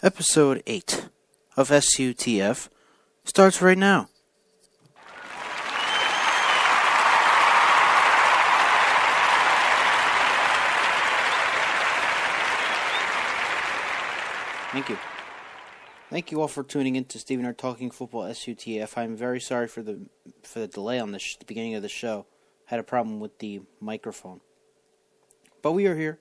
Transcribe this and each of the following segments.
Episode 8 of S.U.T.F. starts right now. Thank you. Thank you all for tuning in to Stephen R. Talking Football S.U.T.F. I'm very sorry for the delay on the beginning of the show. Had a problem with the microphone. But we are here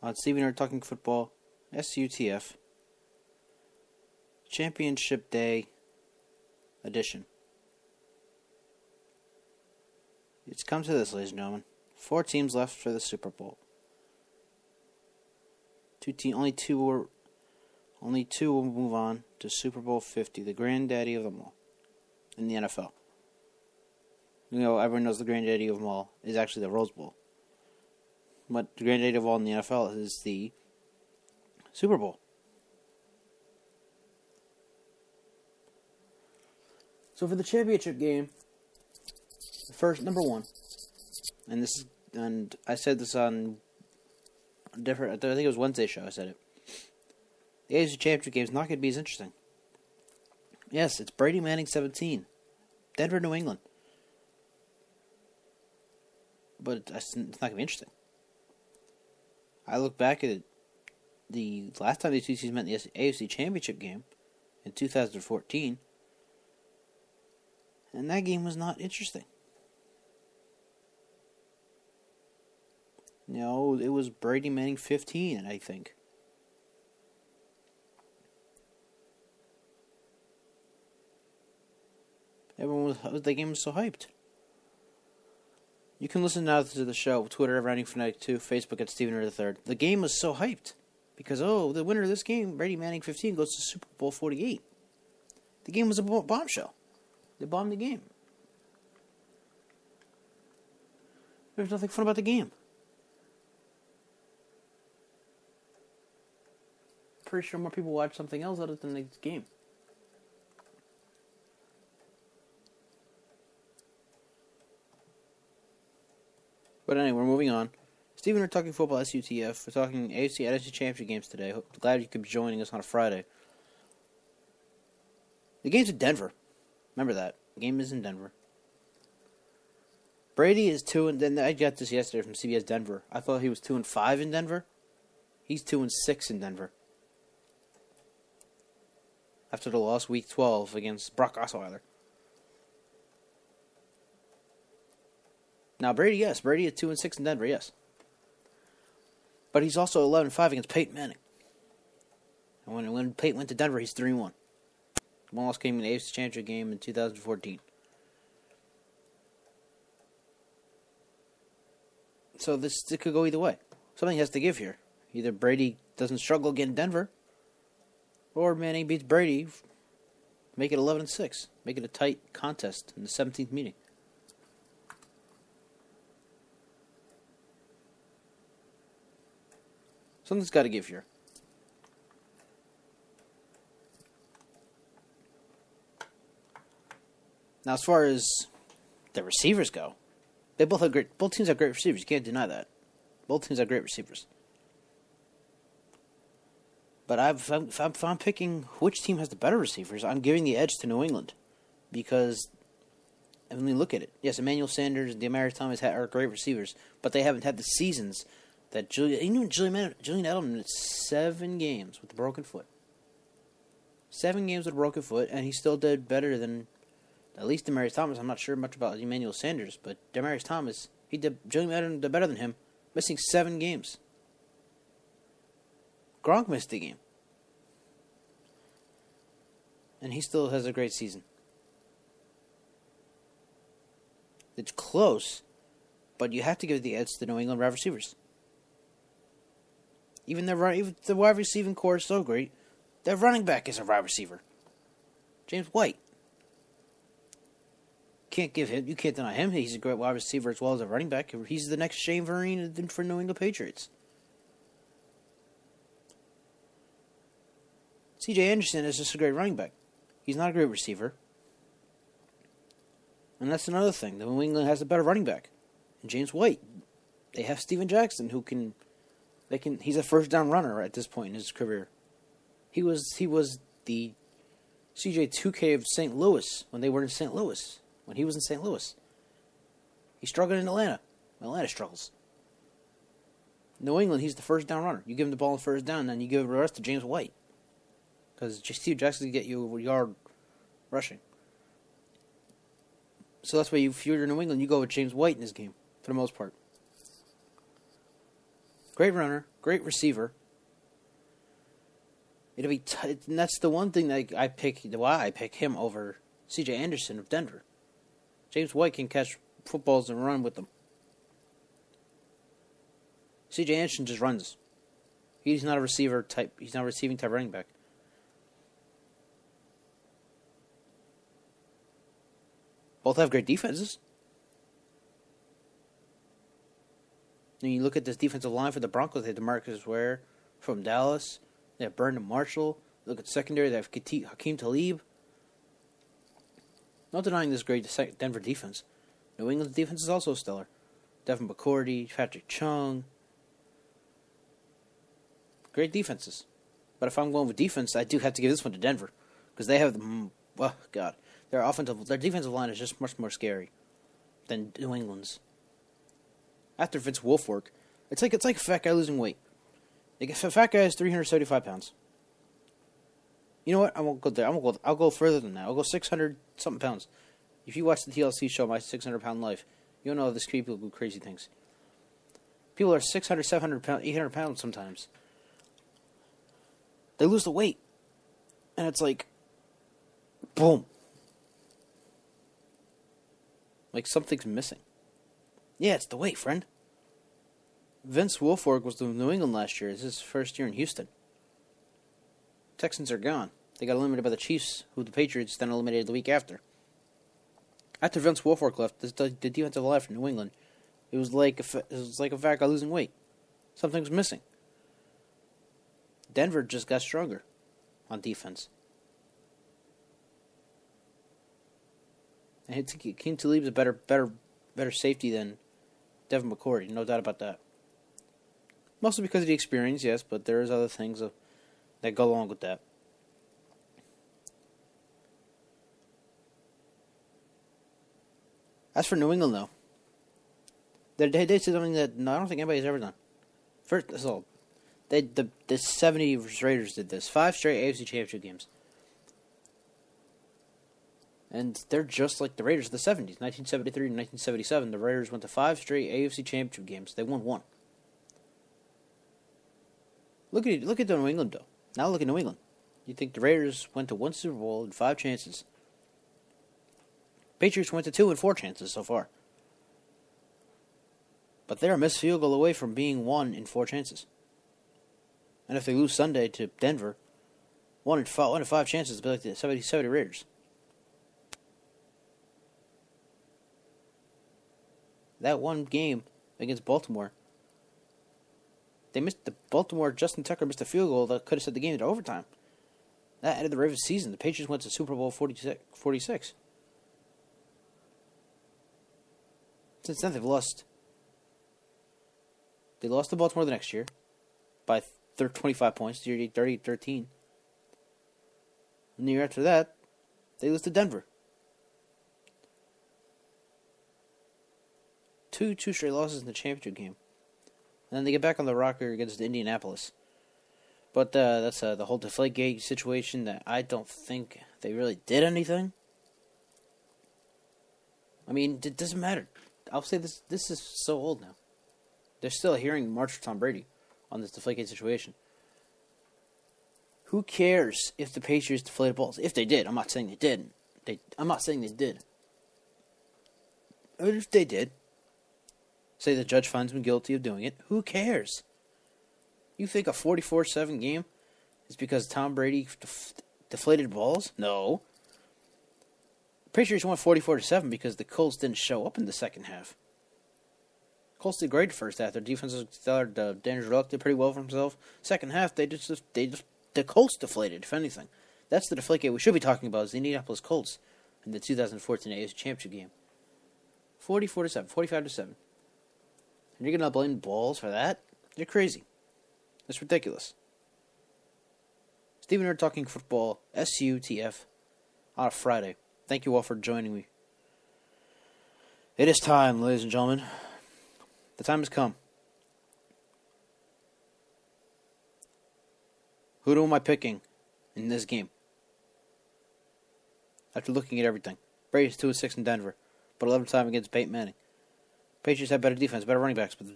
on Stephen R. Talking Football S.U.T.F. Championship Day edition. It's come to this, ladies and gentlemen. 4 teams left for the Super Bowl. Only two will move on to Super Bowl 50, the granddaddy of them all in the NFL. You know, everyone knows the granddaddy of them all is actually the Rose Bowl. But the granddaddy of all in the NFL is the Super Bowl. So for the championship game, first number one, and I said this on a different, I think it was Wednesday's show. I said it. The AFC Championship Game is not going to be as interesting. Yes, it's Brady Manning 17, Denver, New England, but it's not going to be interesting. I look back at the last time these two teams met in the AFC Championship Game in 2014. And that game was not interesting. No, it was Brady Manning 15, I think. The game was so hyped. You can listen now to the show, Twitter at Rounding Fanatic 2, Facebook at Stephen III. The game was so hyped. Because, the winner of this game, Brady Manning 15, goes to Super Bowl 48. The game was a bombshell. They bombed the game. There's nothing fun about the game. Pretty sure more people watch something else other than the game. But anyway, we're moving on. Stephen, we're talking football S.U.T.F. We're talking AFC and NFC Championship games today. Glad you could be joining us on a Friday. The game's in Denver. Remember that. The game is in Denver. Brady is 2, and then I got this yesterday from CBS Denver. I thought he was 2-5 in Denver. He's 2-6 in Denver. After the loss week 12 against Brock Osweiler. Now Brady is 2-6 in Denver, yes. But he's also 11-5 against Peyton Manning. And when Peyton went to Denver, he's 3-1. One loss came in the AFC Championship Game in 2014. So it could go either way. Something has to give here. Either Brady doesn't struggle again in Denver, or Manning beats Brady, make it 11-6. Make it a tight contest in the 17th meeting. Something's got to give here. Now, as far as the receivers go, both teams have great receivers. You can't deny that. Both teams have great receivers. But if I'm picking which team has the better receivers, I'm giving the edge to New England. Because, when we look at it, yes, Emmanuel Sanders and Demaryius Thomas are great receivers, but they haven't had the seasons that Julian Edelman had 7 games with a broken foot. 7 games with a broken foot, and he still did better than at least Demaryius Thomas. I'm not sure much about Emmanuel Sanders, but Demaryius Thomas, Julian Edelman did better than him, missing 7 games. Gronk missed a game. And he still has a great season. It's close, but you have to give the edge to the New England wide receivers. Even the wide receiving core is so great, their running back is a wide receiver. James White. You can't deny him. He's a great wide receiver as well as a running back. He's the next Shane Vereen for New England Patriots. C.J. Anderson is just a great running back. He's not a great receiver. And that's another thing. New England has a better running back. And James White. They have Steven Jackson, who he's a first down runner at this point in his career. He was the CJ2K of St. Louis when they were in St. Louis. When he was in St. Louis. He struggled in Atlanta. Atlanta struggles. New England, he's the first down runner. You give him the ball on first down, then you give the rest to James White. Because Steve Jackson can get you a yard rushing. So that's why if you're in New England, you go with James White in this game, for the most part. Great runner, great receiver. It'll be and that's the one thing that why I pick him over C.J. Anderson of Denver. James White can catch footballs and run with them. C.J. Anderson just runs. He's not a receiver type. He's not a receiving type running back. Both have great defenses. And you look at this defensive line for the Broncos. They have DeMarcus Ware from Dallas. They have Brandon Marshall. Look at the secondary. They have Hakeem Talib. Not denying this great Denver defense. New England's defense is also stellar. Devin McCourty, Patrick Chung. Great defenses. But if I'm going with defense, I do have to give this one to Denver. Because they have their defensive line is just much more scary than New England's. After Vince Wilfork, it's like a fat guy losing weight. Like if a fat guy is 375 pounds. You know what? I won't go there. I'll go further than that. I'll go 600 something pounds. If you watch the TLC show, My 600 Pound Life, you'll know this people do crazy things. People are 600, 700 pounds, 800 pounds sometimes. They lose the weight. And it's like, boom. Like something's missing. Yeah, it's the weight, friend. Vince Wilfork was in New England last year. This is his first year in Houston. Texans are gone. They got eliminated by the Chiefs, who the Patriots then eliminated the week after. After Vince Wilfork left, the defensive line for New England, it was like a fat guy losing weight. Something's missing. Denver just got stronger on defense. And Hakeem Talib is a better safety than Devin McCourty, no doubt about that. Mostly because of the experience, yes, but there's other things that go along with that. As for New England, though, they did something that I don't think anybody's ever done. First of all, the 70s Raiders did this. 5 straight AFC Championship games. And they're just like the Raiders of the 70s. 1973 and 1977, the Raiders went to 5 straight AFC Championship games. They won 1. Look at the New England, though. Now look at New England. You think the Raiders went to 1 Super Bowl in 5 chances. Patriots went to 2 in 4 chances so far. But they're a missed field goal away from being 1 in 4 chances. And if they lose Sunday to Denver, 1 in 5 chances will be like the 70 Raiders. That one game against Baltimore, Justin Tucker missed a field goal that could have set the game into overtime. That ended the Ravens' season. The Patriots went to Super Bowl 46. Since then, they've lost. They lost to Baltimore the next year by 25 points, 30-13. And the year after that, they lose to Denver. Two straight losses in the championship game. And then they get back on the rocker against Indianapolis. But that's the whole Deflategate situation that I don't think they really did anything. I mean, it doesn't matter. I'll say this is so old now. They're still hearing March for Tom Brady on this Deflategate situation. Who cares if the Patriots deflated balls? If they did. I'm not saying they didn't. I'm not saying they did. But if they did, say the judge finds them guilty of doing it, who cares? You think a 44-7 game is because Tom Brady deflated balls? No. Patriots won 44-7 because the Colts didn't show up in the second half. Colts did great first half. Their defense was stellar. Daniel Luck did pretty well for himself. Second half, the Colts deflated, if anything. That's the Deflategate we should be talking about, is the Indianapolis Colts in the 2014 AFC Championship game. 44-7, 45-7. And you're going to blame balls for that? You're crazy. That's ridiculous. Steven here talking football, S.U.T.F. on a Friday. Thank you all for joining me. It is time, ladies and gentlemen. The time has come. Who am I picking in this game? After looking at everything, Brady's 2-6 in Denver, but 11-time against Peyton Manning. Patriots have better defense, better running backs, but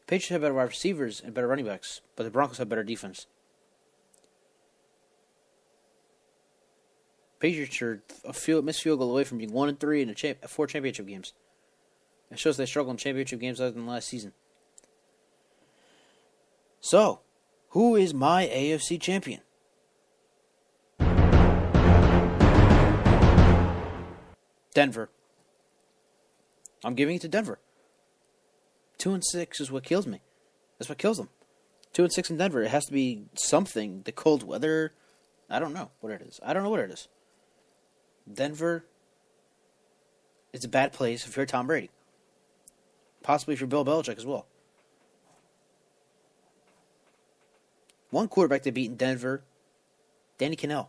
Patriots have better wide receivers and better running backs, but the Broncos have better defense. Patriots are a missed field goal away from being 1-3 in 4 championship games. It shows they struggle in championship games other than last season. So, who is my AFC champion? Denver. I'm giving it to Denver. 2-6 is what kills me. That's what kills them. 2-6 in Denver. It has to be something. The cold weather. I don't know what it is. Denver is a bad place if you're Tom Brady. Possibly for Bill Belichick as well. One quarterback they beat in Denver, Danny Kanell.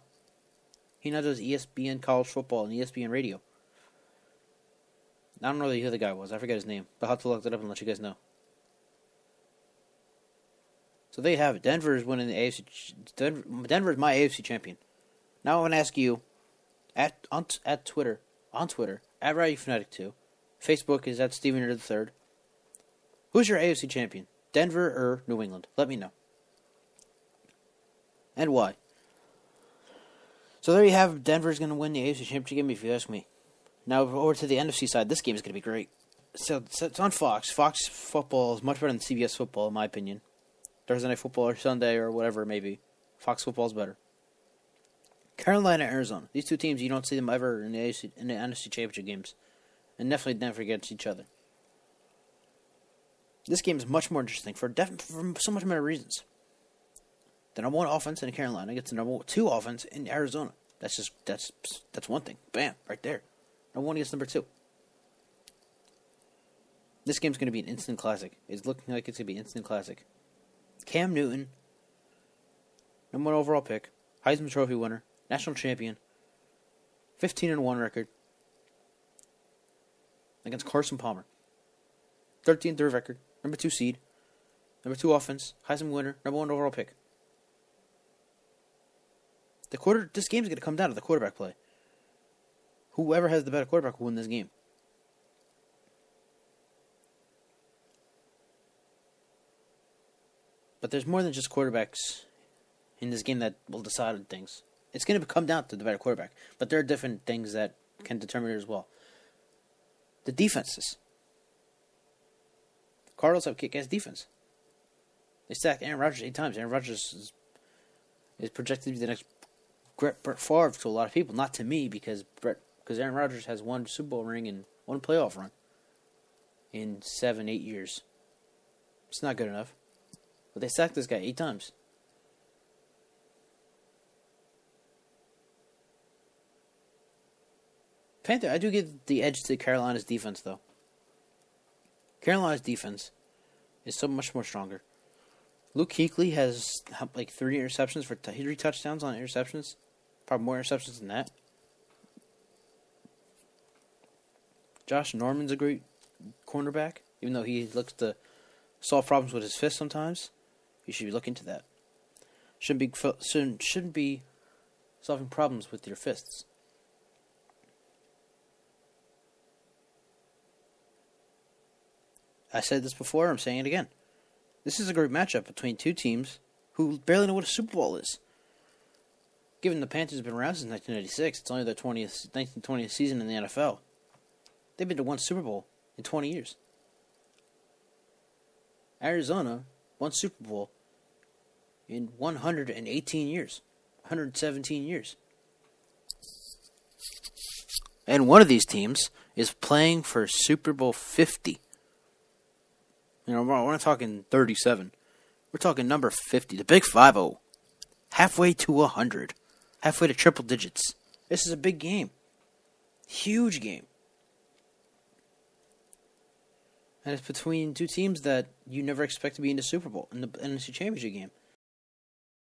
He now does ESPN college football and ESPN radio. I don't know who the other guy was. I forget his name. But I'll have to look it up and let you guys know. So there you have it. Denver is winning the AFC. Denver is my AFC champion. Now I want to ask you on Twitter, at RowdyFanatic2. Facebook is at Steven III. Who's your AFC champion? Denver or New England? Let me know. And why? So there you have it. Denver's going to win the AFC Championship game if you ask me. Now over to the NFC side. This game is going to be great. So it's on Fox. Fox football is much better than CBS football, in my opinion. Thursday Night Football or Sunday or whatever it may be. Fox football is better. Carolina, Arizona. These two teams, you don't see them ever in the NFC Championship games. And definitely never against each other. This game is much more interesting for so much many reasons. The number 1 offense in Carolina gets the number 2 offense in Arizona. That's one thing. Bam, right there. Number 1 against number 2. This game's going to be an instant classic. It's looking like it's going to be an instant classic. Cam Newton, number 1 overall pick, Heisman Trophy winner, national champion, 15-1 record against Carson Palmer. 13-3 record, number 2 seed, number 2 offense, Heisman winner, number 1 overall pick. This game's going to come down to the quarterback play. Whoever has the better quarterback will win this game. But there's more than just quarterbacks in this game that will decide things. It's going to come down to the better quarterback. But there are different things that can determine it as well. The defenses. The Cardinals have kick-ass defense. They sacked Aaron Rodgers 8 times. Aaron Rodgers is projected to be the next Brett Favre to a lot of people. Not to me, because Aaron Rodgers has 1 Super Bowl ring and 1 playoff run in 7-8 years. It's not good enough. But they sacked this guy 8 times. I do give the edge to Carolina's defense, though. Carolina's defense is so much more stronger. Luke Kuechly has like 3 interceptions for 3 touchdowns on interceptions. Probably more interceptions than that. Josh Norman's a great cornerback, even though he looks to solve problems with his fist sometimes. You should be looking into that. Shouldn't be solving problems with your fists. I said this before, I'm saying it again. This is a great matchup between 2 teams who barely know what a Super Bowl is. Given the Panthers have been around since 1996, it's only their 1920th season in the NFL. They've been to 1 Super Bowl in 20 years. Arizona won Super Bowl in 118 years. 117 years. And one of these teams is playing for Super Bowl 50. You know, we're not talking 37. We're talking number 50, the Big 5-0. Halfway to 100. Halfway to triple digits. This is a big game. Huge game. And it's between 2 teams that you never expect to be in the Super Bowl, in the NFC Championship game.